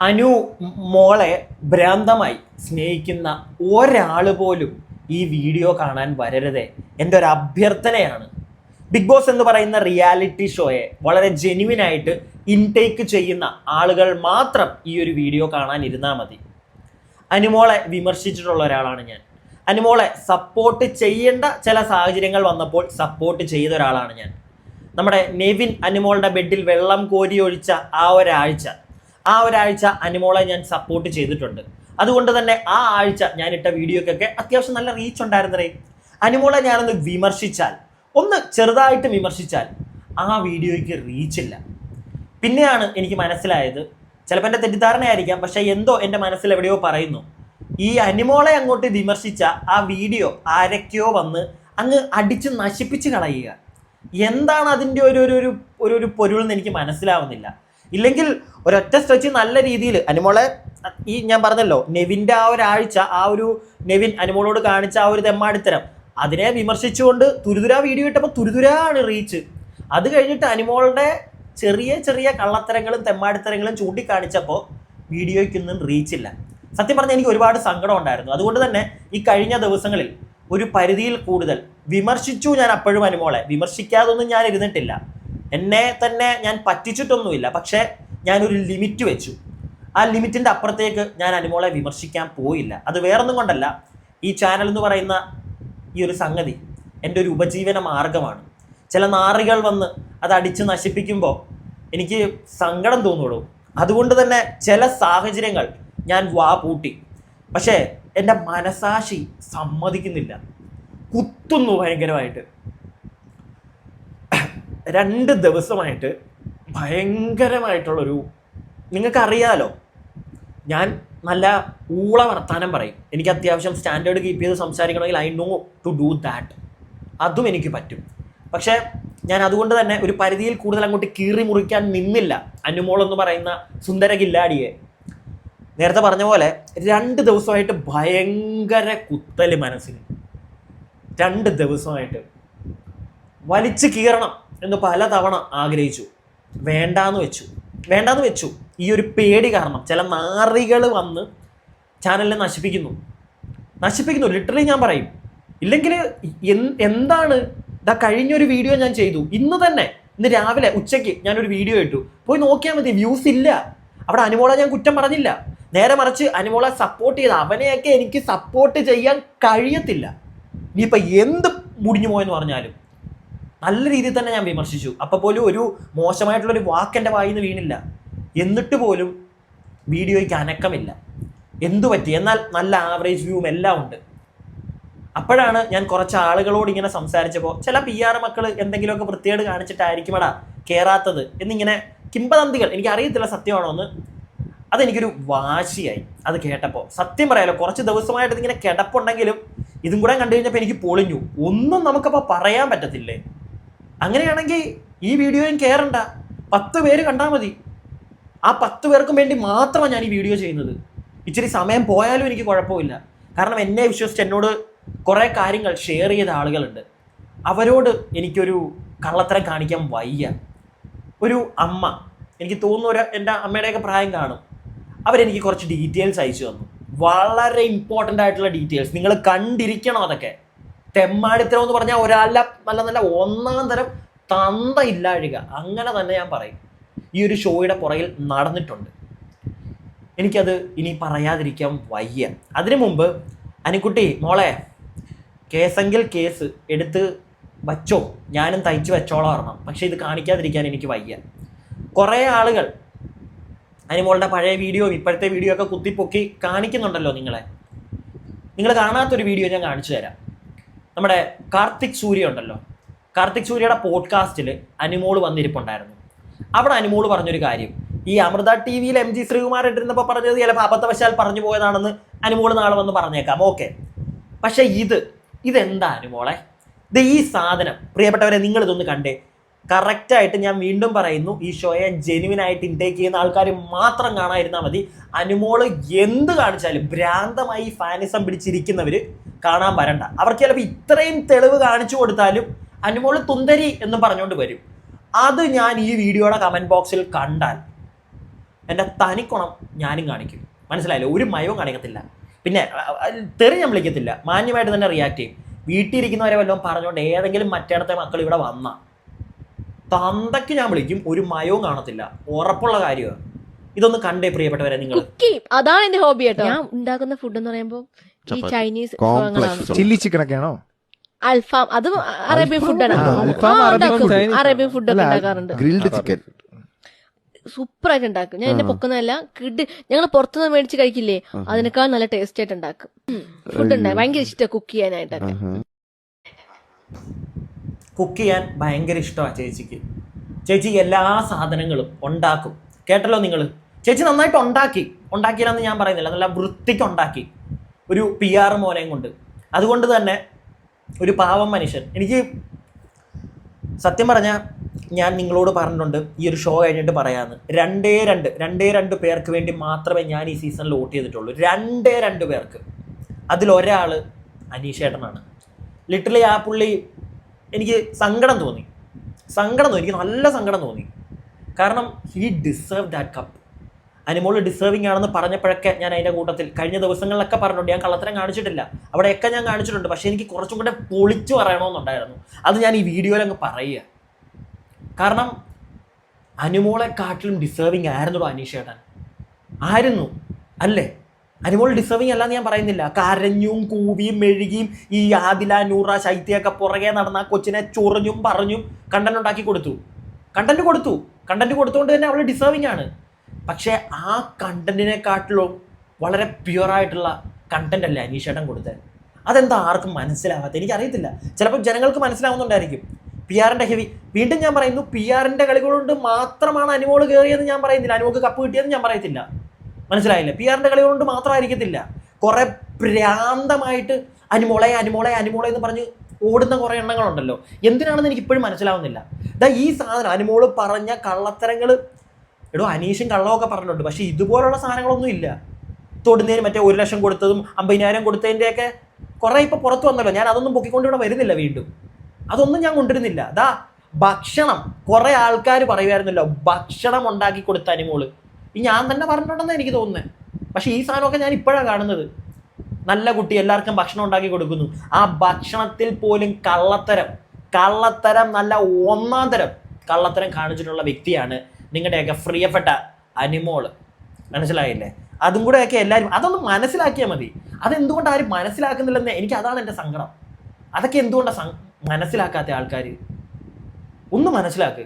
അനു മോളെ ഭ്രാന്തമായി സ്നേഹിക്കുന്ന ഒരാൾ പോലും ഈ വീഡിയോ കാണാൻ വരരുതേ. എൻ്റെ ഒരു അഭ്യർത്ഥനയാണ്. ബിഗ് ബോസ് എന്ന് പറയുന്ന റിയാലിറ്റി ഷോയെ വളരെ ജെന്യുവിനായിട്ട് ഇൻടേക്ക് ചെയ്യുന്ന ആളുകൾ മാത്രം ഈ ഒരു വീഡിയോ കാണാൻ ഇരുന്നാൽ മതി. അനുമോളെ വിമർശിച്ചിട്ടുള്ള ഒരാളാണ് ഞാൻ. അനുമോളെ സപ്പോർട്ട് ചെയ്യേണ്ട ചില സാഹചര്യങ്ങൾ വന്നപ്പോൾ സപ്പോർട്ട് ചെയ്ത ഒരാളാണ് ഞാൻ. നമ്മുടെ നെവിൻ അനുമോളുടെ ബെഡിൽ വെള്ളം കോരി ഒഴിച്ച ആ ഒരാഴ്ച അനുമോളെ ഞാൻ സപ്പോർട്ട് ചെയ്തിട്ടുണ്ട്. അതുകൊണ്ട് തന്നെ ആ ആഴ്ച ഞാൻ ഇട്ട വീഡിയോക്കൊക്കെ അത്യാവശ്യം നല്ല റീച്ച് ഉണ്ടായിരുന്നേ. അനുമോളെ ഞാനൊന്ന് വിമർശിച്ചാൽ, ഒന്ന് ചെറുതായിട്ട് വിമർശിച്ചാൽ ആ വീഡിയോയ്ക്ക് റീച്ചില്ല. പിന്നെയാണ് എനിക്ക് മനസ്സിലായത്, ചിലപ്പോൾ എൻ്റെ തെറ്റിദ്ധാരണയായിരിക്കാം, പക്ഷേ എന്തോ എൻ്റെ മനസ്സിൽ എവിടെയോ പറയുന്നു, ഈ അനുമോളെ അങ്ങോട്ട് വിമർശിച്ച ആ വീഡിയോ ആരൊക്കെയോ വന്ന് അങ്ങ് അടിച്ച് നശിപ്പിച്ച് കളയുക. എന്താണ് അതിൻ്റെ ഒരു പൊരുൾ എന്ന് എനിക്ക് മനസ്സിലാവുന്നില്ല. ഇല്ലെങ്കിൽ ഒരൊറ്റ സ്ട്രെച്ച് നല്ല രീതിയിൽ അനുമോളെ, ഈ ഞാൻ പറഞ്ഞല്ലോ നെവിൻ്റെ ആ ഒരാഴ്ച, നെവിൻ അനുമോളോട് കാണിച്ച ആ ഒരു തെമ്മാടിത്തരം, അതിനെ വിമർശിച്ചുകൊണ്ട് തുരുതുരാ വീഡിയോ ഇട്ടപ്പോൾ തുരുതുരാണ് റീച്ച്. അത് കഴിഞ്ഞിട്ട് അനുമോളുടെ ചെറിയ ചെറിയ കള്ളത്തരങ്ങളും തെമ്മാടിത്തരങ്ങളും ചൂണ്ടിക്കാണിച്ചപ്പോൾ വീഡിയോയ്ക്കൊന്നും റീച്ചില്ല. സത്യം പറഞ്ഞാൽ എനിക്ക് ഒരുപാട് സങ്കടം ഉണ്ടായിരുന്നു. അതുകൊണ്ട് തന്നെ ഈ കഴിഞ്ഞ ദിവസങ്ങളിൽ ഒരു പരിധിയിൽ കൂടുതൽ വിമർശിച്ചു ഞാൻ. അപ്പോഴും അനുമോളെ വിമർശിക്കാതൊന്നും ഞാൻ ഇരുന്നിട്ടില്ല. എന്നെ തന്നെ ഞാൻ പറ്റിച്ചിട്ടൊന്നുമില്ല. പക്ഷേ ഞാനൊരു ലിമിറ്റ് വെച്ചു. ആ ലിമിറ്റിൻ്റെ അപ്പുറത്തേക്ക് ഞാൻ അനുമോളെ വിമർശിക്കാൻ പോയില്ല. അത് വേറൊന്നും കൊണ്ടല്ല, ഈ ചാനൽ എന്ന് പറയുന്ന ഈ ഒരു സംഗതി എൻ്റെ ഒരു ഉപജീവന മാർഗമാണ്. ചില നാറികൾ വന്ന് അത് അടിച്ച് നശിപ്പിക്കുമ്പോൾ എനിക്ക് സങ്കടം തോന്നുള്ളൂ. അതുകൊണ്ട് തന്നെ ചില സാഹചര്യങ്ങൾ ഞാൻ വാ പൂട്ടി. പക്ഷേ എൻ്റെ മനസാക്ഷി സമ്മതിക്കുന്നില്ല, കുത്തുന്നു ഭയങ്കരമായിട്ട്. 2 ദിവസമായിട്ട് ഭയങ്കരമായിട്ടുള്ളൊരു, നിങ്ങൾക്കറിയാലോ ഞാൻ നല്ല ഊള വർത്താനം പറയും. എനിക്ക് അത്യാവശ്യം സ്റ്റാൻഡേർഡ് കീപ്പ് ചെയ്ത് സംസാരിക്കണമെങ്കിൽ I know to do that. അതും എനിക്ക് പറ്റും. പക്ഷേ ഞാൻ അതുകൊണ്ട് തന്നെ ഒരു പരിധിയിൽ കൂടുതൽ അങ്ങോട്ട് കീറി മുറിക്കാൻ നിന്നില്ല അനുമോൾ എന്ന് പറയുന്ന സുന്ദര കില്ലാടിയെ. നേരത്തെ പറഞ്ഞ പോലെ 2 ദിവസമായിട്ട് ഭയങ്കര കുത്തല് മനസ്സിന്. 2 ദിവസമായിട്ട് വലിച്ചു കീറണം എന്ന് പലതവണ ആഗ്രഹിച്ചു. വേണ്ടാന്ന് വെച്ചു. ഈ ഒരു പേടി കാരണം ചില നാറികൾ വന്ന് ചാനലിനെ നശിപ്പിക്കുന്നു ലിറ്ററലി ഞാൻ പറയും. ഇല്ലെങ്കിൽ എന്താണ് കഴിഞ്ഞൊരു വീഡിയോ ഞാൻ ചെയ്തു. ഇന്ന് രാവിലെ ഉച്ചയ്ക്ക് ഞാനൊരു വീഡിയോ ഇട്ടു. പോയി നോക്കിയാൽ മതി, വ്യൂസ് ഇല്ല. അവിടെ അനുമോളെ ഞാൻ കുറ്റം പറഞ്ഞില്ല. നേരെ മറിച്ച് അനുമോളെ സപ്പോർട്ട് ചെയ്ത് അവനെയൊക്കെ എനിക്ക് സപ്പോർട്ട് ചെയ്യാൻ കഴിയത്തില്ല. ഇനിയിപ്പോൾ എന്ത് മുടിഞ്ഞു പോയെന്ന് പറഞ്ഞാലും നല്ല രീതിയിൽ തന്നെ ഞാൻ വിമർശിച്ചു. അപ്പോൾ പോലും ഒരു മോശമായിട്ടുള്ളൊരു വാക്കെൻ്റെ വായിൽ നിന്ന് വീണില്ല. എന്നിട്ട് പോലും വീഡിയോയ്ക്ക് അനക്കമില്ല. എന്തു പറ്റി? എന്നാൽ നല്ല ആവറേജ് വ്യൂവും എല്ലാം ഉണ്ട്. അപ്പോഴാണ് ഞാൻ കുറച്ച് ആളുകളോട് ഇങ്ങനെ സംസാരിച്ചപ്പോൾ, ചില PR മക്കൾ എന്തെങ്കിലുമൊക്കെ വൃത്തികേട് കാണിച്ചിട്ടായിരിക്കുമടാ കയറാത്തത് എന്നിങ്ങനെ കിംബദന്തികൾ, എനിക്കറിയത്തില്ല സത്യമാണോ എന്ന്. അതെനിക്കൊരു വാശിയായി അത് കേട്ടപ്പോൾ. സത്യം പറയാലോ, കുറച്ച് ദിവസമായിട്ട് ഇതിങ്ങനെ കിടപ്പുണ്ടെങ്കിലും ഇതും കൂടെ കണ്ടു കഴിഞ്ഞപ്പോൾ എനിക്ക് പൊളിഞ്ഞു. ഒന്നും നമുക്കപ്പോൾ പറയാൻ പറ്റത്തില്ലേ? അങ്ങനെയാണെങ്കിൽ ഈ വീഡിയോയും കയറണ്ട, 10 പേര് കണ്ടാൽ മതി. ആ 10 പേർക്കും വേണ്ടി മാത്രമാണ് ഞാൻ ഈ വീഡിയോ ചെയ്യുന്നത്. ഇച്ചിരി സമയം പോയാലും എനിക്ക് കുഴപ്പമില്ല. കാരണം എന്നെ വിശ്വസിച്ച് എന്നോട് കുറേ കാര്യങ്ങൾ ഷെയർ ചെയ്ത ആളുകളുണ്ട്. അവരോട് എനിക്കൊരു കള്ളത്തരം കാണിക്കാൻ വയ്യ. ഒരു അമ്മ, എനിക്ക് തോന്നുന്നു എൻ്റെ അമ്മയുടെയൊക്കെ പ്രായം കാണും, അവരെനിക്ക് കുറച്ച് ഡീറ്റെയിൽസ് അയച്ചു തന്നു. വളരെ ഇമ്പോർട്ടൻ്റ് ആയിട്ടുള്ള ഡീറ്റെയിൽസ്. നിങ്ങൾ കണ്ടിരിക്കണം. അതൊക്കെ തെമ്മാടിത്തരം എന്ന് പറഞ്ഞാൽ ഒരാളുടെ നല്ല 1-ാം തരം തന്ത ഇല്ലാഴിക, അങ്ങനെ തന്നെ ഞാൻ പറയും. ഈ ഒരു ഷോയുടെ പുറകിൽ നടന്നിട്ടുണ്ട്. എനിക്കത് ഇനി പറയാതിരിക്കാൻ വയ്യ. അതിനു മുമ്പ് അനുക്കുട്ടി മോളെ, കേസെങ്കിൽ കേസ് എടുത്ത് വച്ചോ, ഞാനും തയ്ച്ച് വെച്ചോളാം പറഞ്ഞു. പക്ഷേ ഇത് കാണിക്കാതിരിക്കാൻ എനിക്ക് വയ്യ. കുറേ ആളുകൾ അനുമോളുടെ പഴയ വീഡിയോയും ഇപ്പോഴത്തെ വീഡിയോ ഒക്കെ കുത്തിപ്പൊക്കി കാണിക്കുന്നുണ്ടല്ലോ. നിങ്ങൾ കാണാത്തൊരു വീഡിയോ ഞാൻ കാണിച്ചു തരാം. നമ്മുടെ കാർത്തിക് സൂര്യ ഉണ്ടല്ലോ, കാർത്തിക് സൂര്യയുടെ പോഡ്കാസ്റ്റിൽ അനുമോൾ വന്നിരിപ്പുണ്ടായിരുന്നു. അവിടെ അനുമോൾ പറഞ്ഞൊരു കാര്യം, ഈ അമൃത TV-യിൽ MG ശ്രീകുമാർ ഇട്ടിരുന്നപ്പോൾ പറഞ്ഞത് ചിലപ്പോൾ അബദ്ധവശാൽ പറഞ്ഞു പോയതാണെന്ന് അനുമോൾ നാളെ വന്ന് പറഞ്ഞേക്കാം, ഓക്കെ. പക്ഷേ ഇതെന്താ അനുമോളെ? ഈ സാധനം, പ്രിയപ്പെട്ടവരെ, നിങ്ങളിതൊന്ന് കണ്ടേ. കറക്റ്റായിട്ട് ഞാൻ വീണ്ടും പറയുന്നു, ഈ ഷോയെ ജെന്യുവിനായിട്ട് ഇൻടേക്ക് ചെയ്യുന്ന ആൾക്കാർ മാത്രം കാണാതിരുന്നാൽ മതി. അനുമോള് എന്ത് കാണിച്ചാലും ഭ്രാന്തമായി ഫാനിസം പിടിച്ചിരിക്കുന്നവർ കാണാൻ വരണ്ട. അവർക്ക് ചിലപ്പോൾ ഇത്രയും തെളിവ് കാണിച്ചു കൊടുത്താലും അനുമോള് തുന്തരി എന്ന് പറഞ്ഞുകൊണ്ട് വരും. അത് ഞാൻ ഈ വീഡിയോയുടെ കമൻറ്റ് ബോക്സിൽ കണ്ടാൽ എൻ്റെ തനിക്കുണം ഞാനും കാണിക്കും. മനസ്സിലായില്ലേ? ഒരു മയവും കാണിക്കത്തില്ല. പിന്നെ തെറി ഞാൻ വിളിക്കത്തില്ല, മാന്യമായിട്ട് തന്നെ റിയാക്ട് ചെയ്യും. വീട്ടിലിരിക്കുന്നവരെ വല്ലതും പറഞ്ഞുകൊണ്ട് ഏതെങ്കിലും മറ്റേടത്തെ മക്കൾ ഇവിടെ വന്ന തന്തയ്ക്ക് ഞാൻ വിളിക്കും, ഒരു മയവും കാണത്തില്ല. ഉറപ്പുള്ള കാര്യമാണ്. ഇതൊന്ന് കണ്ടേ പ്രിയപ്പെട്ടവരെ നിങ്ങൾ. അതാണ് എന്റെ ഹോബി കേട്ടോ. ഞാൻ ഉണ്ടാക്കുന്ന ഫുഡ് എന്ന് പറയുമ്പോൾ ഈ ചൈനീസ് ചില്ലി ചിക്കൻ ഒക്കെയാണോ? അൽഫാം, അതും അറേബ്യൻ ഫുഡാണ്. അറേബ്യൻ ഫുഡൊക്കെ ഉണ്ടാക്കാറുണ്ട്. ഗ്രിൽഡ് ചിക്കൻ സൂപ്പർ ആയിട്ട് ഉണ്ടാക്കും. ഞാൻ എന്നെ പൊക്കുന്നതല്ല, ഞങ്ങൾ പുറത്തുനിന്ന് മേടിച്ച് കഴിക്കില്ലേ, അതിനേക്കാൾ നല്ല ടേസ്റ്റ് ആയിട്ട് ഉണ്ടാക്കും. ഫുഡ് ഉണ്ടാക്കും, ഭയങ്കര ഇഷ്ടമാണ് കുക്ക് ചെയ്യാനായിട്ടൊക്കെ. കുക്ക് ചെയ്യാൻ ഭയങ്കര ഇഷ്ടമാണ് ചേച്ചിക്ക്. ചേച്ചി എല്ലാ സാധനങ്ങളും ഉണ്ടാക്കും. കേട്ടല്ലോ നിങ്ങൾ, ചേച്ചി നന്നായിട്ട് ഉണ്ടാക്കിയില്ലെന്ന് ഞാൻ പറയുന്നില്ല, നല്ല വൃത്തിക്ക് ഉണ്ടാക്കി ഒരു PR മോനെയും കൊണ്ട്. അതുകൊണ്ട് തന്നെ ഒരു പാവം മനുഷ്യൻ. എനിക്ക് സത്യം പറഞ്ഞാൽ ഞാൻ നിങ്ങളോട് പറഞ്ഞിട്ടുണ്ട് ഈ ഒരു ഷോ കഴിഞ്ഞിട്ട് പറയാമെന്ന്. രണ്ടേ രണ്ട് പേർക്ക് വേണ്ടി മാത്രമേ ഞാൻ ഈ സീസണിൽ വോട്ട് ചെയ്തിട്ടുള്ളൂ. രണ്ടേ രണ്ട് പേർക്ക്. അതിലൊരാൾ അനീഷേട്ടനാണ്. ലിറ്ററലി ആ പുള്ളി എനിക്ക് സങ്കടം തോന്നി, എനിക്ക് നല്ല സങ്കടം തോന്നി. കാരണം he deserve that cup. Anumol deserving ആണെന്ന് പറഞ്ഞപ്പോഴൊക്കെ ഞാൻ അതിൻ്റെ കൂട്ടത്തിൽ കഴിഞ്ഞ ദിവസങ്ങളിലൊക്കെ പറഞ്ഞിട്ടുണ്ട്. ഞാൻ കള്ളത്തരം കാണിച്ചിട്ടില്ല, അവിടെയൊക്കെ ഞാൻ കാണിച്ചിട്ടുണ്ട്. പക്ഷേ എനിക്ക് കുറച്ചും കൂടെ പൊളിച്ചു പറയണമെന്നുണ്ടായിരുന്നു. അത് ഞാൻ ഈ വീഡിയോയിൽ അങ്ങ് പറയുക. കാരണം അനുമോളെക്കാട്ടിലും ഡിസേർവിങ് ആയിരുന്നുള്ളൂ അനീഷേട്ടൻ. ആയിരുന്നു അല്ലേ? അനുമോൾ ഡിസേർവിങ് അല്ലാന്ന് ഞാൻ പറയുന്നില്ല. കരഞ്ഞും കൂവിയും മെഴുകിയും ഈ ആദില, നൂറ, ശൈത്യയൊക്കെ പുറകെ നടന്ന കൊച്ചിനെ ചൊറിഞ്ഞും പറഞ്ഞും കണ്ടന്റ് കൊടുത്തുകൊണ്ട് തന്നെ അവൾ ഡിസേർവിങ് ആണ്. പക്ഷേ ആ കണ്ടന്റിനെക്കാട്ടിലും വളരെ പ്യുവറായിട്ടുള്ള കണ്ടന്റ് അല്ലേ അനീഷേട്ടൻ കൊടുത്തത്. അതെന്താ ആർക്കും മനസ്സിലാവാത്ത എനിക്കറിയത്തില്ല. ചിലപ്പോൾ ജനങ്ങൾക്ക് മനസ്സിലാവുന്നുണ്ടായിരിക്കും. PR-ന്റെ ഹെവി. വീണ്ടും ഞാൻ പറയുന്നു, PR-ന്റെ കളികൾ കൊണ്ട് മാത്രമാണ് അനുമോൾ കയറിയെന്ന് ഞാൻ പറയുന്നില്ല, അനുമോൾക്ക് കപ്പ് കിട്ടിയെന്ന് ഞാൻ പറയത്തില്ല. മനസ്സിലായില്ലേ? PR-ന്റെ കളികൾ കൊണ്ട് മാത്രമായിരിക്കത്തില്ല. കുറെ ഭ്രാന്തമായിട്ട് അനുമോളെ എന്ന് പറഞ്ഞ് ഓടുന്ന കുറേ എണ്ണങ്ങളുണ്ടല്ലോ. എന്തിനാണെന്ന് എനിക്ക് ഇപ്പോഴും മനസ്സിലാവുന്നില്ല. ഈ സാധനം അനുമോൾ പറഞ്ഞ കള്ളത്തരങ്ങൾ, അനീഷും കള്ളമൊക്കെ പറഞ്ഞിട്ടുണ്ട്. പക്ഷേ ഇതുപോലുള്ള സാധനങ്ങളൊന്നും ഇല്ല. തൊടുന്നതിന് മറ്റേ 1 ലക്ഷം കൊടുത്തതും 50,000 കൊടുത്തതിൻ്റെയൊക്കെ കുറേ ഇപ്പോൾ പുറത്ത് വന്നല്ലോ. ഞാൻ അതൊന്നും പൊക്കിക്കൊണ്ട് ഇവിടെ വരുന്നില്ല. വീണ്ടും അതൊന്നും ഞാൻ കൊണ്ടുവരുന്നില്ല. ഭക്ഷണം കുറേ ആൾക്കാർ പറയുമായിരുന്നല്ലോ, ഭക്ഷണം ഉണ്ടാക്കി കൊടുത്ത അനുമോള്. ഞാൻ തന്നെ പറഞ്ഞിട്ടുണ്ടെന്ന് എനിക്ക് തോന്നുന്നത്. പക്ഷേ ഈ സാധനമൊക്കെ ഞാൻ ഇപ്പോഴാണ് കാണുന്നത്. നല്ല കുട്ടി, എല്ലാവർക്കും ഭക്ഷണം ഉണ്ടാക്കി കൊടുക്കുന്നു. ആ ഭക്ഷണത്തിൽ പോലും കള്ളത്തരം നല്ല ഒന്നാം തരം കള്ളത്തരം കാണിച്ചിട്ടുള്ള വ്യക്തിയാണ് നിങ്ങളുടെയൊക്കെ പ്രിയപ്പെട്ട അനുമോള്. മനസ്സിലായില്ലേ? അതും കൂടെയൊക്കെ എല്ലാവരും അതൊന്ന് മനസ്സിലാക്കിയാൽ മതി. അതെന്തുകൊണ്ട് ആരും മനസ്സിലാക്കുന്നില്ലെന്ന് അതാണ് എൻ്റെ സങ്കടം. അതൊക്കെ എന്തുകൊണ്ടാണ് മനസ്സിലാക്കാത്ത ആൾക്കാർ? ഒന്ന് മനസ്സിലാക്ക്.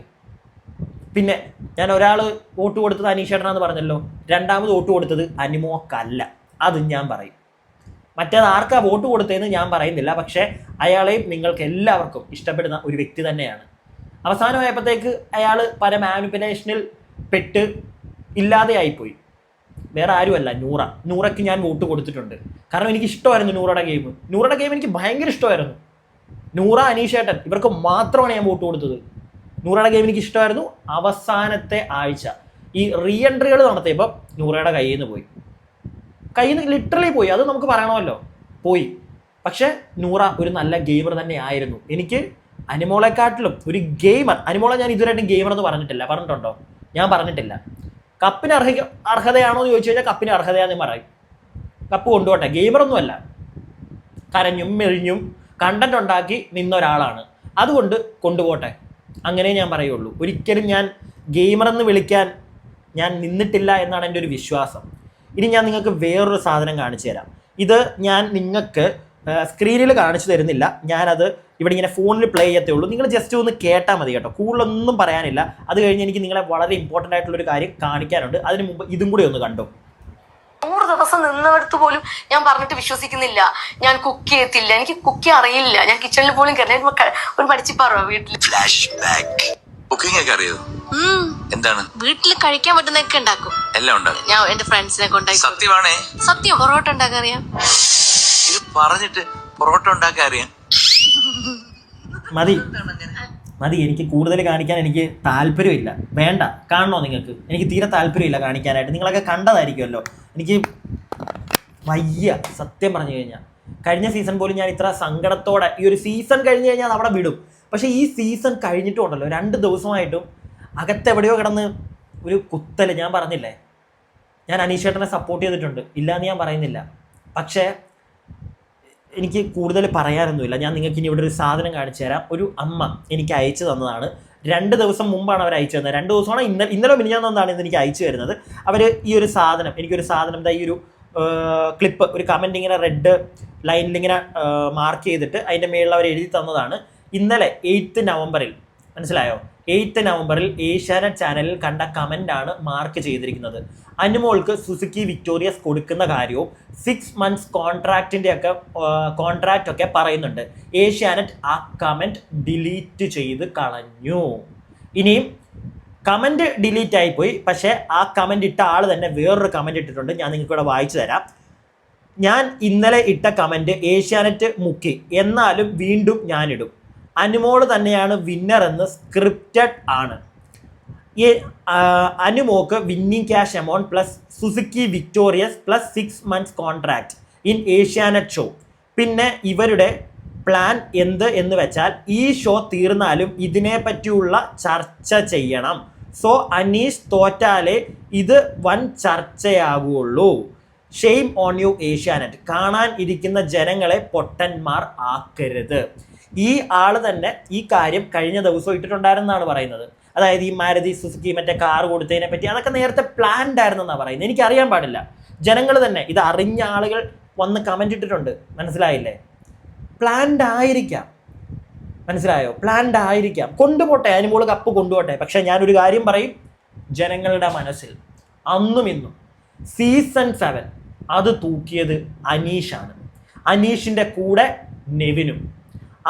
പിന്നെ ഞാൻ ഒരാൾ വോട്ട് കൊടുത്തത് അനീഷേട്ടനാന്ന് പറഞ്ഞല്ലോ, രണ്ടാമത് വോട്ട് കൊടുത്തത് അനുമോക്കല്ല. അതും ഞാൻ പറയും. മറ്റേത് ആർക്കാ വോട്ട് കൊടുത്തതെന്ന് ഞാൻ പറയുന്നില്ല. പക്ഷേ അയാളെയും നിങ്ങൾക്ക് എല്ലാവർക്കും ഇഷ്ടപ്പെടുന്ന ഒരു വ്യക്തി തന്നെയാണ്. അവസാനമായപ്പോഴത്തേക്ക് അയാൾ പല മാനിപ്പുലേഷനിൽ പെട്ട് ഇല്ലാതെയായിപ്പോയി. വേറെ ആരുമല്ല, നൂറയ്ക്ക് ഞാൻ വോട്ട് കൊടുത്തിട്ടുണ്ട്. കാരണം എനിക്ക് ഇഷ്ടമായിരുന്നു നൂറയുടെ ഗെയിം എനിക്ക് ഭയങ്കര ഇഷ്ടമായിരുന്നു. നൂറ, അനീഷേട്ടൻ ഇവർക്ക് മാത്രമാണ് ഞാൻ വോട്ട് കൊടുത്തത്. നൂറയുടെ ഗെയിം എനിക്ക് ഇഷ്ടമായിരുന്നു. അവസാനത്തെ ആഴ്ച ഈ റീ എൻട്രികൾ നടത്തിയപ്പോൾ നൂറയുടെ കയ്യിൽ നിന്ന് ലിറ്ററലി പോയി. അത് നമുക്ക് പറയണമല്ലോ, പോയി. പക്ഷെ നൂറ ഒരു നല്ല ഗെയിമർ തന്നെ ആയിരുന്നു. എനിക്ക് അനുമോളെക്കാട്ടിലും ഒരു ഗെയിമർ, അനുമോളെ ഞാൻ ഇതുവരെയായിട്ടും ഗെയിമർ എന്ന് പറഞ്ഞിട്ടുണ്ടോ? ഞാൻ പറഞ്ഞിട്ടില്ല. കപ്പിന് അർഹതയാണോ എന്ന് ചോദിച്ചു കഴിഞ്ഞാൽ കപ്പിന് അർഹതയാണെന്ന് പറയും. കപ്പ് കൊണ്ടുപോട്ടെ, ഗെയിമറൊന്നും അല്ല. കരഞ്ഞും മെഴിഞ്ഞും കണ്ടന്റ് ഉണ്ടാക്കി നിന്ന ഒരാളാണ്. അതുകൊണ്ട് കൊണ്ടുപോട്ടെ, അങ്ങനെ ഞാൻ പറയുള്ളൂ. ഒരിക്കലും ഞാൻ ഗെയിമറെന്ന് വിളിക്കാൻ ഞാൻ നിന്നിട്ടില്ല എന്നാണ് എൻ്റെ ഒരു വിശ്വാസം. ഇനി ഞാൻ നിങ്ങൾക്ക് വേറൊരു സാധനം കാണിച്ചു തരാം. ഇത് ഞാൻ നിങ്ങൾക്ക് സ്ക്രീനിൽ കാണിച്ചു തരുന്നില്ല, ഞാനത് ഇവിടെ ഇങ്ങനെ ഫോണിൽ പ്ലേ ചെയ്യത്തേ ഉള്ളൂ. നിങ്ങൾ ജസ്റ്റ് ഒന്ന് കേട്ടാൽ മതി കേട്ടോ, കൂടുതലൊന്നും പറയാനില്ല. അത് കഴിഞ്ഞ് എനിക്ക് നിങ്ങളെ വളരെ ഇമ്പോർട്ടൻ്റ് ആയിട്ടുള്ളൊരു കാര്യം കാണിക്കാനുണ്ട്. അതിന് മുമ്പ് ഇതും കൂടി ഒന്ന് കണ്ടു. 100 ദിവസം നിന്നടുത്ത് പോലും ഞാൻ പറഞ്ഞിട്ട് വിശ്വസിക്കുന്നില്ല. ഞാൻ കുക്ക് ചെയ്യത്തില്ല, എനിക്ക് കുക്ക് അറിയില്ല, ഞാൻ കിച്ചണിൽ പോലും കയറില്ല. ഒരു പഠിച്ചിപ്പാറോ വീട്ടിൽ കുക്കിംഗ് ഒക്കെ അറിയോ? എന്താണ് വീട്ടിൽ കഴിക്കാൻ പറ്റുന്നൊക്കെ ഉണ്ടാക്കും, എല്ലാം ഉണ്ടാക്കും. ഞാൻ എന്റെ ഫ്രണ്ട്സിനെ കൊണ്ടായി. സത്യമാണേ? സത്യം. പൊറോട്ട ഉണ്ടാക്കാൻ അറിയാം. ഇത് പറഞ്ഞിട്ട് പൊറോട്ട ഉണ്ടാക്കാൻ അറിയാം? മതി. എനിക്ക് കൂടുതൽ കാണിക്കാൻ എനിക്ക് താല്പര്യമില്ല. വേണ്ട, കാണണോ നിങ്ങൾക്ക്? എനിക്ക് തീരെ താല്പര്യമില്ല കാണിക്കാനായിട്ട്. നിങ്ങളൊക്കെ കണ്ടതായിരിക്കുമല്ലോ. എനിക്ക് വയ്യ സത്യം പറഞ്ഞു കഴിഞ്ഞാൽ. കഴിഞ്ഞ സീസൺ പോലും ഞാൻ ഇത്ര സങ്കടത്തോടെ, ഈ ഒരു സീസൺ കഴിഞ്ഞ് കഴിഞ്ഞാൽ അത് അവിടെ വിടും. പക്ഷേ ഈ സീസൺ കഴിഞ്ഞിട്ടും ഉണ്ടല്ലോ, 2 ദിവസമായിട്ടും അകത്തെവിടെയോ കിടന്ന് ഒരു കുത്തല്. ഞാൻ പറഞ്ഞില്ലേ, ഞാൻ അനീഷേട്ടനെ സപ്പോർട്ട് ചെയ്തിട്ടുണ്ട്, ഇല്ല എന്ന് ഞാൻ പറയുന്നില്ല. പക്ഷേ എനിക്ക് കൂടുതൽ പറയാനൊന്നുമില്ല. ഞാൻ നിങ്ങൾക്ക് ഇനി ഇവിടെ ഒരു സാധനം കാണിച്ചു തരാം. ഒരു അമ്മ എനിക്ക് അയച്ചു തന്നതാണ്. 2 ദിവസം മുമ്പാണ് അവർ അയച്ചു തന്നത്. 2 ദിവസമാണ്, ഇന്നലെ മിനിഞ്ഞാന്നാണ് ഇന്ന് എനിക്ക് അയച്ചു വരുന്നത്. അവർ ഈ ഒരു സാധനം, എനിക്കൊരു സാധനം, ഈ ഒരു ക്ലിപ്പ്, ഒരു കമൻറ്റ് ഇങ്ങനെ റെഡ് ലൈനിൽ ഇങ്ങനെ മാർക്ക് ചെയ്തിട്ട് അതിൻ്റെ മേളിൽ അവർ എഴുതി തന്നതാണ്. ഇന്നലെ 8 നവംബറിൽ, മനസ്സിലായോ, 8 നവംബറിൽ ഏഷ്യാനെറ്റ് ചാനലിൽ കണ്ട കമൻ്റാണ് മാർക്ക് ചെയ്തിരിക്കുന്നത്. അനുമോൾക്ക് സുസുക്കി വിക്ടോറിയസ് കൊടുക്കുന്ന കാര്യവും 6 months കോൺട്രാക്റ്റ് ഒക്കെ പറയുന്നുണ്ട്. ഏഷ്യാനെറ്റ് ആ കമൻറ്റ് ഡിലീറ്റ് ചെയ്ത് കളഞ്ഞു. ഇനിയും കമൻറ്റ് ഡിലീറ്റ് ആയിപ്പോയി, പക്ഷേ ആ കമൻറ്റ് ഇട്ട ആൾ തന്നെ വേറൊരു കമൻറ്റ് ഇട്ടിട്ടുണ്ട്. ഞാൻ നിങ്ങൾക്ക് ഇവിടെ വായിച്ചു തരാം. ഞാൻ ഇന്നലെ ഇട്ട കമൻറ്റ് ഏഷ്യാനെറ്റ് മുക്കി, എന്നാലും വീണ്ടും ഞാനിടും. അനുമോള് തന്നെയാണ് വിന്നർ എന്ന് സ്ക്രിപ്റ്റഡ് ആണ്. ഈ അനുമോക്ക് winning cash amount plus Suzuki victorious plus 6 months contract in Asianet show. പിന്നെ ഇവരുടെ പ്ലാൻ എന്ത് എന്ന് വെച്ചാൽ ഈ ഷോ തീർന്നാലും ഇതിനെ പറ്റിയുള്ള ചർച്ച ചെയ്യണം. സോ അനീഷ് തോറ്റാലേ ഇത് വൻ ചർച്ചയാകുള്ളൂ. Shame on you Asianet. കാണാൻ ഇരിക്കുന്ന ജനങ്ങളെ പൊട്ടന്മാർ ആക്കരുത്. ഈ ആൾ തന്നെ ഈ കാര്യം കഴിഞ്ഞ ദിവസം ഇട്ടിട്ടുണ്ടായിരുന്നാണ് പറയുന്നത്. അതായത് ഈ മാരുതി സുസുക്കി മറ്റേ കാർ കൊടുത്തതിനെ പറ്റി അതൊക്കെ നേരത്തെ പ്ലാൻഡ് ആയിരുന്നെന്നാണ് പറയുന്നത്. എനിക്കറിയാൻ പാടില്ല. ജനങ്ങൾ തന്നെ, ഇത് അറിഞ്ഞ ആളുകൾ വന്ന് കമൻറ്റ് ഇട്ടിട്ടുണ്ട്. മനസ്സിലായില്ലേ? പ്ലാൻഡ് ആയിരിക്കാം, മനസ്സിലായോ? പ്ലാൻഡ് ആയിരിക്കാം. കൊണ്ടുപോട്ടെ, അനുമോള് കപ്പ് കൊണ്ടുപോട്ടെ. പക്ഷെ ഞാനൊരു കാര്യം പറയും, ജനങ്ങളുടെ മനസ്സിൽ അന്നും ഇന്നും സീസൺ 7 അത് തൂക്കിയത് അനീഷാണ്. അനീഷിൻ്റെ കൂടെ നെവിനും.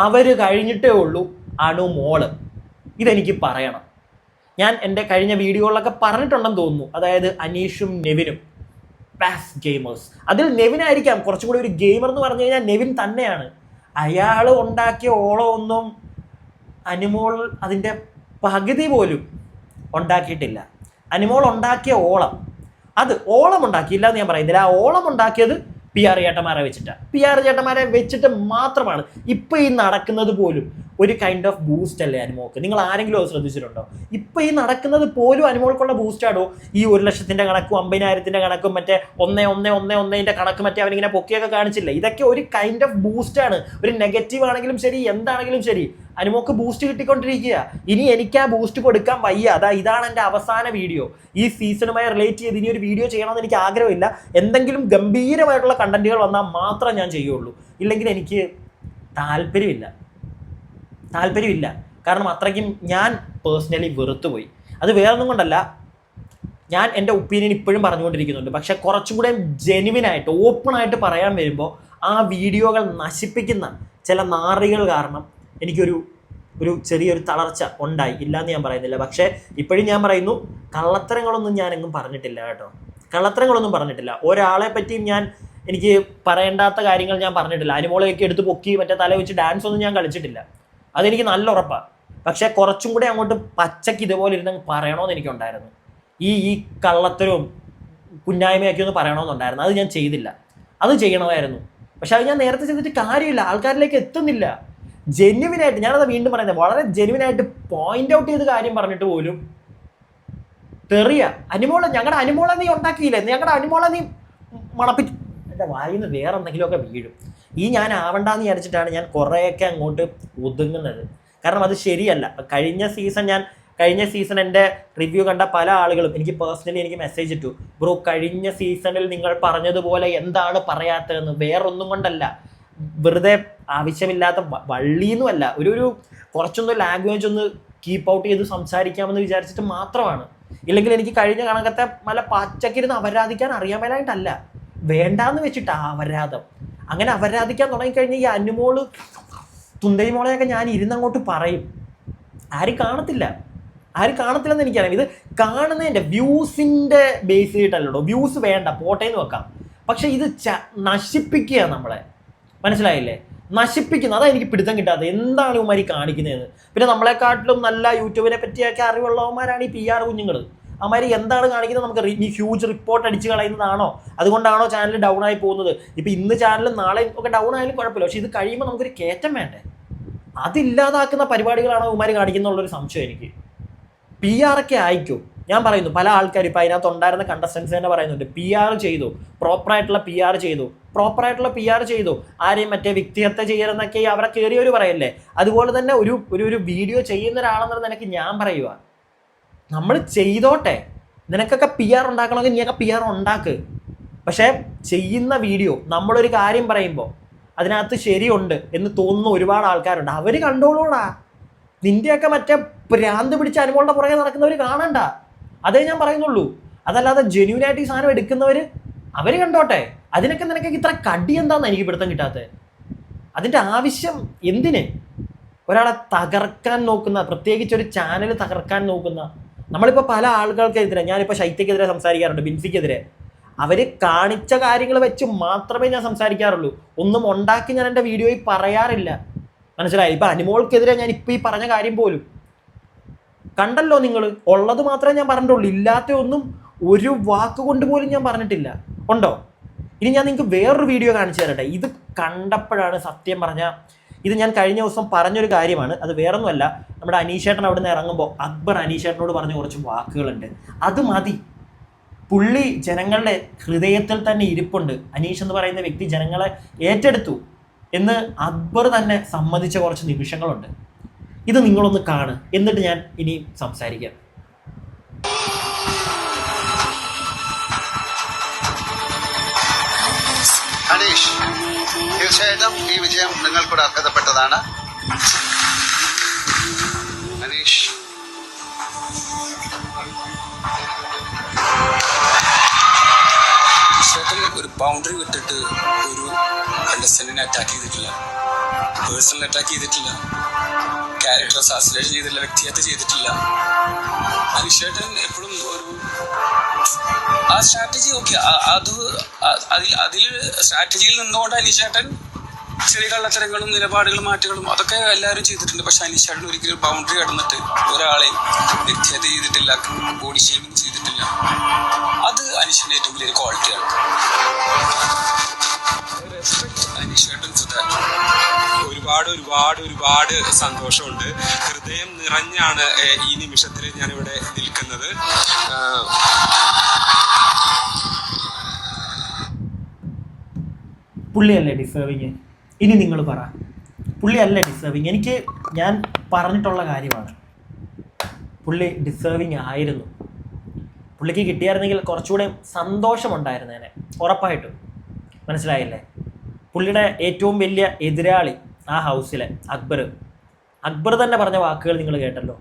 അവർ കഴിഞ്ഞിട്ടേ ഉള്ളൂ അനുമോള്. ഇതെനിക്ക് പറയണം. ഞാൻ എൻ്റെ കഴിഞ്ഞ വീഡിയോകളിലൊക്കെ പറഞ്ഞിട്ടുണ്ടെന്ന് തോന്നുന്നു. അതായത് അനീഷും നെവിനും പാസ് ഗെയിമേഴ്സ്. അതിൽ നെവിനായിരിക്കാം കുറച്ചും കൂടി ഒരു ഗെയിമർ എന്ന് പറഞ്ഞു കഴിഞ്ഞാൽ നെവിൻ തന്നെയാണ്. അയാൾ ഉണ്ടാക്കിയ ഓളമൊന്നും അനുമോൾ അതിൻ്റെ പകുതി പോലും ഉണ്ടാക്കിയിട്ടില്ല. അനുമോൾ ഉണ്ടാക്കിയ ഓളം, അത് ഓളം ഉണ്ടാക്കിയില്ല എന്ന് ഞാൻ പറയുന്നില്ല. ആ ഓളം ഉണ്ടാക്കിയത് PR ചേട്ടന്മാരെ വെച്ചിട്ടാണ്. PR ചേട്ടന്മാരെ വെച്ചിട്ട് മാത്രമാണ് ഇപ്പോൾ ഈ നടക്കുന്നത് പോലും ഒരു കൈൻഡ് ഓഫ് ബൂസ്റ്റ് അല്ലേ അനുമോൾക്ക്? നിങ്ങൾ ആരെങ്കിലും അത് ശ്രദ്ധിച്ചിട്ടുണ്ടോ? ഇപ്പോൾ ഈ നടക്കുന്നത് പോലും അനുമോൾക്കുള്ള ബൂസ്റ്റാണോ? ഈ 1,00,000 കണക്കും 50,000 കണക്കും മറ്റേ 1,1,1,1 കണക്ക് മറ്റേ അവനിങ്ങനെ പൊക്കിയൊക്കെ കാണിച്ചില്ല. ഇതൊക്കെ ഒരു കൈൻഡ് ഓഫ് ബൂസ്റ്റാണ്. ഒരു നെഗറ്റീവ് ആണെങ്കിലും ശരി, എന്താണെങ്കിലും ശരി, അനുമോൾക്ക് ബൂസ്റ്റ് കിട്ടിക്കൊണ്ടിരിക്കുക. ഇനി എനിക്ക് ആ ബൂസ്റ്റ് കൊടുക്കാൻ വയ്യ. ഇതാണ് എൻ്റെ അവസാന വീഡിയോ. ഈ സീസണുമായി റിലേറ്റ് ചെയ്ത് ഇനി ഒരു വീഡിയോ ചെയ്യണമെന്ന് എനിക്ക് ആഗ്രഹമില്ല. എന്തെങ്കിലും ഗംഭീരമായിട്ടുള്ള കണ്ടന്റുകൾ വന്നാൽ മാത്രം ഞാൻ ചെയ്യുള്ളൂ. ഇല്ലെങ്കിൽ എനിക്ക് താല്പര്യമില്ല. കാരണം അത്രയ്ക്കും ഞാൻ പേഴ്സണലി വെറുത്തുപോയി. അത് വേറൊന്നും കൊണ്ടല്ല, ഞാൻ എൻ്റെ ഒപ്പീനിയൻ ഇപ്പോഴും പറഞ്ഞുകൊണ്ടിരിക്കുന്നുണ്ട്. പക്ഷെ കുറച്ചും കൂടെ ജെനുവിനായിട്ട് ഓപ്പണായിട്ട് പറയാൻ വരുമ്പോൾ ആ വീഡിയോകൾ നശിപ്പിക്കുന്ന ചില നാറികൾ കാരണം എനിക്കൊരു ചെറിയൊരു തളർച്ച ഉണ്ടായി. ഇല്ലയെന്ന് ഞാൻ പറയുന്നില്ല. പക്ഷേ ഇപ്പോഴും ഞാൻ പറയുന്നു, കള്ളത്തരങ്ങളൊന്നും ഞാനെങ്ങും പറഞ്ഞിട്ടില്ല കേട്ടോ. കള്ളത്തരങ്ങളൊന്നും പറഞ്ഞിട്ടില്ല. ഒരാളെ പറ്റിയും എനിക്ക് പറയേണ്ടാത്ത കാര്യങ്ങൾ ഞാൻ പറഞ്ഞിട്ടില്ല. അനുമോളെയൊക്കെ എടുത്ത് പൊക്കി മറ്റേ തല വെച്ച് ഡാൻസ് ഒന്നും ഞാൻ കളിച്ചിട്ടില്ല. അതെനിക്ക് നല്ല ഉറപ്പാണ്. പക്ഷേ കുറച്ചും കൂടെ അങ്ങോട്ട് പച്ചയ്ക്ക് ഇതുപോലെ ഇരുന്ന് പറയണമെന്ന് എനിക്കുണ്ടായിരുന്നു. ഈ കള്ളത്തരവും കുഞ്ഞായ്മയൊക്കെ ഒന്ന് പറയണമെന്നുണ്ടായിരുന്നു. അത് ഞാൻ ചെയ്തില്ല. അത് ചെയ്യണമായിരുന്നു. പക്ഷെ അത് ഞാൻ നേരത്തെ ചെയ്തിട്ട് കാര്യമില്ല. ആൾക്കാരിലേക്ക് എത്തുന്നില്ല. ജെന്യുവിനായിട്ട്, ഞാനത് വീണ്ടും പറയുന്നത്, വളരെ ജെന്യുവിനായിട്ട് പോയിന്റ് ഔട്ട് ചെയ്ത് കാര്യം പറഞ്ഞിട്ട് പോലും തെറിയ. ഞങ്ങളുടെ അനുമോളെ നീ ഉണ്ടാക്കിയില്ലേ, ഞങ്ങളുടെ അനുമോളെ നീ മണപ്പിച്ചു. എൻ്റെ വായിൽ നിന്ന് വേറെ എന്തെങ്കിലുമൊക്കെ വീഴും. ഞാൻ ആവണ്ടെന്ന് വിചാരിച്ചിട്ടാണ് ഞാൻ കുറേയൊക്കെ അങ്ങോട്ട് ഒതുങ്ങുന്നത്. കാരണം അത് ശരിയല്ല. കഴിഞ്ഞ സീസൺ എൻ്റെ റിവ്യൂ കണ്ട പല ആളുകളും എനിക്ക് പേഴ്സണലി മെസ്സേജ് ഇട്ടു, ബ്രോ കഴിഞ്ഞ സീസണിൽ നിങ്ങൾ പറഞ്ഞതുപോലെ എന്താണ് പറയാത്തതെന്ന്. വേറൊന്നും കൊണ്ടല്ല, വെറുതെ ആവശ്യമില്ലാത്ത വള്ളിയെന്നുമല്ല, ഒരു കുറച്ചൊന്ന് ലാംഗ്വേജ് ഒന്ന് കീപ്പ് ഔട്ട് ചെയ്ത് സംസാരിക്കാമെന്ന് വിചാരിച്ചിട്ട് മാത്രമാണ്. ഇല്ലെങ്കിൽ എനിക്ക് കഴിഞ്ഞ കണക്കത്തെ നല്ല പച്ചക്കിരുന്ന് അപരാധിക്കാൻ അറിയാൻ മേലായിട്ടല്ല, വേണ്ടാന്ന് വെച്ചിട്ടാ അപരാധം. അങ്ങനെ അപരാധിക്കാൻ തുടങ്ങിക്കഴിഞ്ഞാൽ ഈ അനുമോള് തുന്തരി മോളെയൊക്കെ ഞാൻ ഇരുന്നങ്ങോട്ട് പറയും. ആരും കാണത്തില്ലെന്ന് എനിക്കറിയാം. ഇത് കാണുന്നതിൻ്റെ വ്യൂസിൻ്റെ ബേസ് ചെയ്തിട്ടല്ലോ. വ്യൂസ് വേണ്ട, പോട്ടേന്ന് വെക്കാം. പക്ഷെ ഇത് നശിപ്പിക്കുക നമ്മളെ, മനസ്സിലായില്ലേ? നശിപ്പിക്കുന്നത്. അതാണ് എനിക്ക് പിടുത്തം കിട്ടാത്തത്. എന്താണ് ഇവന്മാരി കാണിക്കുന്നതെന്ന്. പിന്നെ നമ്മളെക്കാട്ടിലും നല്ല യൂട്യൂബിനെ പറ്റിയൊക്കെ അറിവുള്ളവന്മാരാണ് ഈ PR കുഞ്ഞുങ്ങൾ. അവന്മാർ എന്താണ് കാണിക്കുന്നത്? നമുക്ക് ഈ ഹ്യൂജ് റിപ്പോർട്ട് അടിച്ച് കളയുന്നതാണോ? അതുകൊണ്ടാണോ ചാനൽ ഡൗൺ ആയി പോകുന്നത്? ഇപ്പം ഇന്ന് ചാനൽ നാളെ ഒക്കെ ഡൗൺ ആയാലും കുഴപ്പമില്ല. പക്ഷെ ഇത് കഴിയുമ്പോൾ നമുക്കൊരു കയറ്റം വേണ്ടേ? അതില്ലാതാക്കുന്ന പരിപാടികളാണോ ഇവന്മാർ കാണിക്കുന്നുള്ളൊരു സംശയം എനിക്ക്. PR ഒക്കെ ആയിക്കോ. ഞാൻ പറയുന്നു, പല ആൾക്കാരും ഇപ്പം അതിനകത്ത് ഉണ്ടായിരുന്ന കണ്ടസ്റ്റൻസ് തന്നെ പറയുന്നുണ്ട്, PR ചെയ്തു, പ്രോപ്പറായിട്ടുള്ള PR ചെയ്തു, ആരെയും മറ്റേ വ്യക്തിഹത്യ ചെയ്യരുതെന്നൊക്കെ അവരെ കയറിയവർ പറയല്ലേ. അതുപോലെ തന്നെ ഒരു വീഡിയോ ചെയ്യുന്ന ഒരാളെന്നുള്ള നിനക്ക് ഞാൻ പറയുക, നമ്മൾ ചെയ്തോട്ടെ, നിനക്കൊക്കെ PR ഉണ്ടാക്കണമെങ്കിൽ നീയൊക്കെ PR ഉണ്ടാക്ക്. പക്ഷേ ചെയ്യുന്ന വീഡിയോ നമ്മളൊരു കാര്യം പറയുമ്പോൾ അതിനകത്ത് ശരിയുണ്ട് എന്ന് തോന്നുന്ന ഒരുപാട് ആൾക്കാരുണ്ട്. അവർ കണ്ടോളൂടാ. നിൻ്റെയൊക്കെ മറ്റേ ഭ്രാന്ത് പിടിച്ച അനുഭവങ്ങളുടെ പുറകെ നടക്കുന്നവർ കാണണ്ട. അതേ ഞാൻ പറയുന്നുള്ളൂ. അതല്ലാതെ ജെന്യൂനായിട്ട് ഈ സാധനം എടുക്കുന്നവർ അവർ കണ്ടോട്ടെ. അതിനൊക്കെ നിനക്കൊക്കെ ഇത്ര കടി എന്താണെന്ന് എനിക്ക് പിടുത്തം കിട്ടാത്തത്. അതിൻ്റെ ആവശ്യം എന്തിന്? ഒരാളെ തകർക്കാൻ നോക്കുന്ന, പ്രത്യേകിച്ച് ഒരു ചാനൽ തകർക്കാൻ നോക്കുന്ന, നമ്മളിപ്പോൾ പല ആളുകൾക്കെതിരെ, ഞാനിപ്പോൾ ശൈത്യക്കെതിരെ സംസാരിക്കാറുണ്ട്, ബിൻസിക്കെതിരെ. അവർ കാണിച്ച കാര്യങ്ങൾ വെച്ച് മാത്രമേ ഞാൻ സംസാരിക്കാറുള്ളൂ. ഒന്നും ഉണ്ടാക്കി ഞാൻ എൻ്റെ വീഡിയോയിൽ പറയാറില്ല. മനസ്സിലായി? ഇപ്പം അനിമോൾക്കെതിരെ ഞാൻ ഇപ്പോൾ ഈ പറഞ്ഞ കാര്യം പോലും കണ്ടല്ലോ നിങ്ങൾ. ഉള്ളത് മാത്രമേ ഞാൻ പറഞ്ഞിട്ടുള്ളൂ. ഇല്ലാത്ത ഒന്നും ഒരു വാക്ക് കൊണ്ട് പോലും ഞാൻ പറഞ്ഞിട്ടില്ല. ഉണ്ടോ? ഇനി ഞാൻ നിങ്ങൾക്ക് വേറൊരു വീഡിയോ കാണിച്ചു തരട്ടെ. ഇത് കണ്ടപ്പോഴാണ് സത്യം പറഞ്ഞാൽ, ഇത് ഞാൻ കഴിഞ്ഞ ദിവസം പറഞ്ഞൊരു കാര്യമാണ്. അത് വേറൊന്നുമല്ല, നമ്മുടെ അനീഷേട്ടൻ അവിടെ നിന്ന് ഇറങ്ങുമ്പോൾ അക്ബർ അനീഷേട്ടനോട് പറഞ്ഞ കുറച്ച് വാക്കുകളുണ്ട്. അത് മതി. പുള്ളി ജനങ്ങളുടെ ഹൃദയത്തിൽ തന്നെ ഇരിപ്പുണ്ട്. അനീഷ് എന്ന് പറയുന്ന വ്യക്തി ജനങ്ങളെ ഏറ്റെടുത്തു എന്ന് അക്ബർ തന്നെ സമ്മതിച്ച കുറച്ച് നിമിഷങ്ങളുണ്ട്. ഇത് നിങ്ങളൊന്ന് കാണ്, എന്നിട്ട് ഞാൻ ഇനി സംസാരിക്കാം. അനീഷ്, തീർച്ചയായിട്ടും ഈ വിജയം നിങ്ങൾക്കൂടെ അർഹതപ്പെട്ടതാണ്. അനീഷ്, ഒരു ബൗണ്ടറി വിട്ടിട്ട് ഒരു കണ്ടസ്റ്റന്റിനെ അറ്റാക്ക് ചെയ്തിട്ടില്ല, പേഴ്സണൽ അറ്റാക്ക് ചെയ്തിട്ടില്ല, ക്യാരക്ടർ അസാസിനേഷൻ ചെയ്തിട്ടില്ല, വ്യക്തിഹത്യ ചെയ്തിട്ടില്ല. അനീഷേട്ടൻ എപ്പോഴും ഒരു ആ സ്ട്രാറ്റജി ഓക്കെ, അതിൽ സ്ട്രാറ്റജിയിൽ നിന്നുകൊണ്ട് അനീഷേട്ടൻ ചെറിയ കള്ളത്തരങ്ങളും നിലപാടുകളും മാറ്റങ്ങളും അതൊക്കെ എല്ലാവരും ചെയ്തിട്ടുണ്ട്. പക്ഷെ അനീഷേട്ടൻ ഒരിക്കലും ബൗണ്ടറി കടന്നിട്ട് ഒരാളെയും വ്യക്തിഹത്യ ചെയ്തിട്ടില്ല, ബോഡി ഷേമിങ് ചെയ്തിട്ടില്ല. അത് അനീഷിന്റെ ഏറ്റവും വലിയൊരു ക്വാളിറ്റിയാണ്. ഒരുപാട് സന്തോഷമുണ്ട്. ഹൃദയം നിറഞ്ഞാണ് ഈ നിമിഷത്തിൽ ഞാനിവിടെ നിൽക്കുന്നത്. പുള്ളിയല്ലേ ഡിസേർവിങ്? ഇനി നിങ്ങൾ പറ, പുള്ളിയല്ലേ ഡിസേർവിങ്? ഞാൻ പറഞ്ഞിട്ടുള്ള കാര്യമാണ്, പുള്ളി ഡിസേർവിങ് ആയിരുന്നു. പുള്ളിക്ക് കിട്ടിയായിരുന്നെങ്കിൽ കുറച്ചുകൂടെ സന്തോഷമുണ്ടായിരുന്നേനെ, ഉറപ്പായിട്ടും. മനസ്സിലായില്ലേ? പുള്ളിയുടെ ഏറ്റവും വലിയ എതിരാളി ആ ഹൗസിലെ അക്ബർ തന്നെ പറഞ്ഞ വാക്കുകൾ നിങ്ങൾ കേട്ടല്ലോ.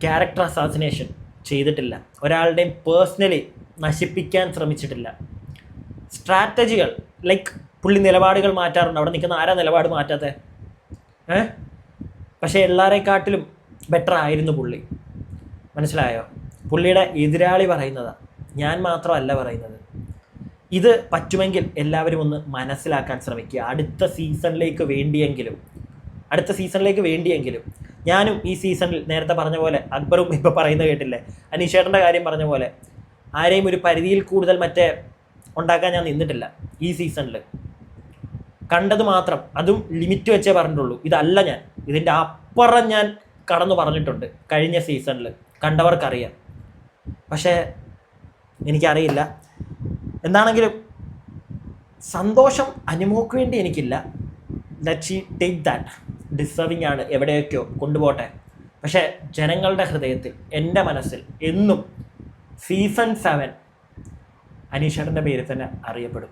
ക്യാരക്ടർ അസാസിനേഷൻ ചെയ്തിട്ടില്ല, ഒരാളുടെയും പേഴ്സണലി നശിപ്പിക്കാൻ ശ്രമിച്ചിട്ടില്ല. സ്ട്രാറ്റജികൾ ലൈക്ക് പുള്ളി നിലപാടുകൾ മാറ്റാറുണ്ട്. അവിടെ നിൽക്കുന്ന ആരാ നിലപാട് മാറ്റാത്ത? പക്ഷേ എല്ലാവരെക്കാട്ടിലും ബെറ്റർ ആയിരുന്നു പുള്ളി. മനസ്സിലായോ? പുള്ളിയുടെ എതിരാളി പറയുന്നതാണ്, ഞാൻ മാത്രമല്ല പറയുന്നത്. ഇത് പറ്റുമെങ്കിൽ എല്ലാവരും ഒന്ന് മനസ്സിലാക്കാൻ ശ്രമിക്കുക. അടുത്ത സീസണിലേക്ക് വേണ്ടിയെങ്കിലും ഞാനും ഈ സീസണിൽ നേരത്തെ പറഞ്ഞ പോലെ, അക്ബറും ഇപ്പോൾ പറയുന്നത് കേട്ടില്ലേ, അനീഷേട്ടൻ്റെ കാര്യം പറഞ്ഞ പോലെ, ആരെയും ഒരു പരിധിയിൽ കൂടുതൽ ഉണ്ടാക്കാൻ ഞാൻ നിന്നിട്ടില്ല. ഈ സീസണിൽ കണ്ടത് മാത്രം, അതും ലിമിറ്റ് വെച്ചേ പറഞ്ഞിട്ടുള്ളൂ. ഇതല്ല ഞാൻ, ഇതിൻ്റെ അപ്പുറം ഞാൻ കടന്നു പറഞ്ഞിട്ടുണ്ട് കഴിഞ്ഞ സീസണിൽ, കണ്ടവർക്കറിയാം. പക്ഷേ എനിക്കറിയില്ല. എന്താണെങ്കിലും സന്തോഷം അനുമോക്ക് വേണ്ടി എനിക്കില്ല. Let she take that. Deserving ആണ്, എവിടെയൊക്കെയോ കൊണ്ടുപോട്ടെ. പക്ഷേ ജനങ്ങളുടെ ഹൃദയത്തിൽ, എൻ്റെ മനസ്സിൽ എന്നും സീസൺ 7 അനീഷേട്ടൻ്റെ പേരിൽ തന്നെ അറിയപ്പെടും.